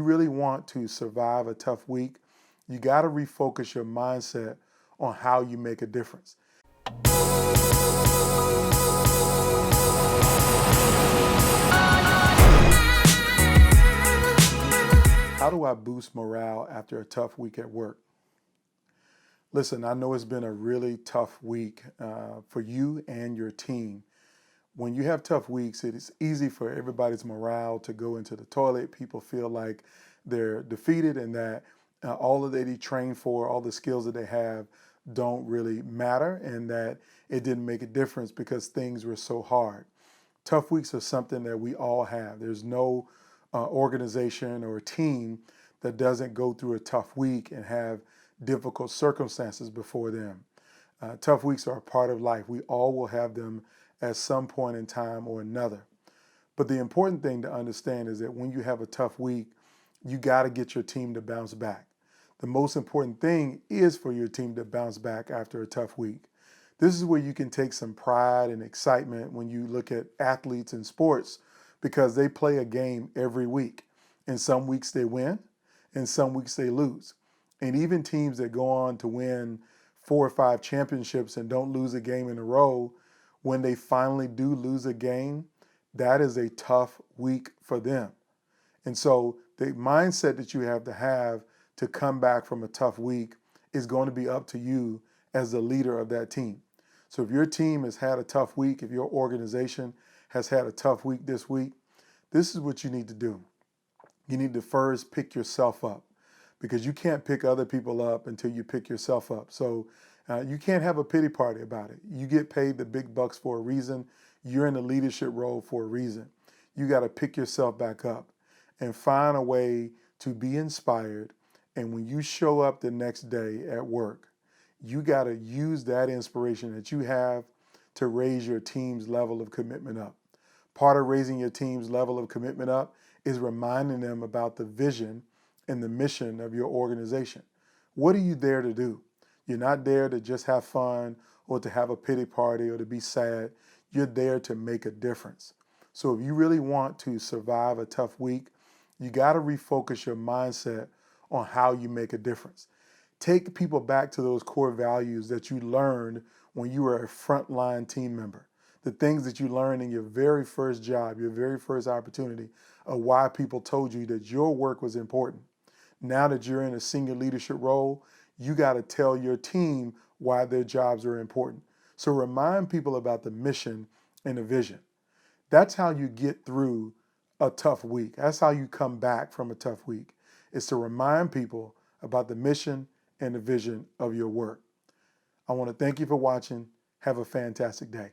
really want to survive a tough week, you got to refocus your mindset on how you make a difference. How do I boost morale after a tough week at work? Listen, I know it's been a really tough week for you and your team. When you have tough weeks, it is easy for everybody's morale to go into the toilet. People feel like they're defeated and that all that they trained for, all the skills that they have don't really matter, and that it didn't make a difference because things were so hard. Tough weeks are something that we all have. There's no organization or team that doesn't go through a tough week and have difficult circumstances before them. Tough weeks are a part of life. We all will have them at some point in time or another. But the important thing to understand is that when you have a tough week, you got to get your team to bounce back. The most important thing is for your team to bounce back after a tough week. This is where you can take some pride and excitement when you look at athletes in sports, because they play a game every week. And some weeks they win, and some weeks they lose. And even teams that go on to win 4 or 5 championships and don't lose a game in a row, when they finally do lose a game, that is a tough week for them. And so the mindset that you have to come back from a tough week is going to be up to you as the leader of that team. So if your team has had a tough week, if your organization has had a tough week this week, this is what you need to do. You need to first pick yourself up, because you can't pick other people up until you pick yourself up. So you can't have a pity party about it. You get paid the big bucks for a reason. You're in a leadership role for a reason. You got to pick yourself back up and find a way to be inspired. And when you show up the next day at work, you got to use that inspiration that you have to raise your team's level of commitment up. Part of raising your team's level of commitment up is reminding them about the vision and the mission of your organization. What are you there to do? You're not there to just have fun or to have a pity party or to be sad. You're there to make a difference. So if you really want to survive a tough week, you got to refocus your mindset on how you make a difference. Take people back to those core values that you learned when you were a frontline team member. The things that you learned in your very first job, your very first opportunity, of why people told you that your work was important. Now that you're in a senior leadership role, you got to tell your team why their jobs are important. So remind people about the mission and the vision. That's how you get through a tough week. That's how you come back from a tough week, is to remind people about the mission and the vision of your work. I want to thank you for watching. Have a fantastic day.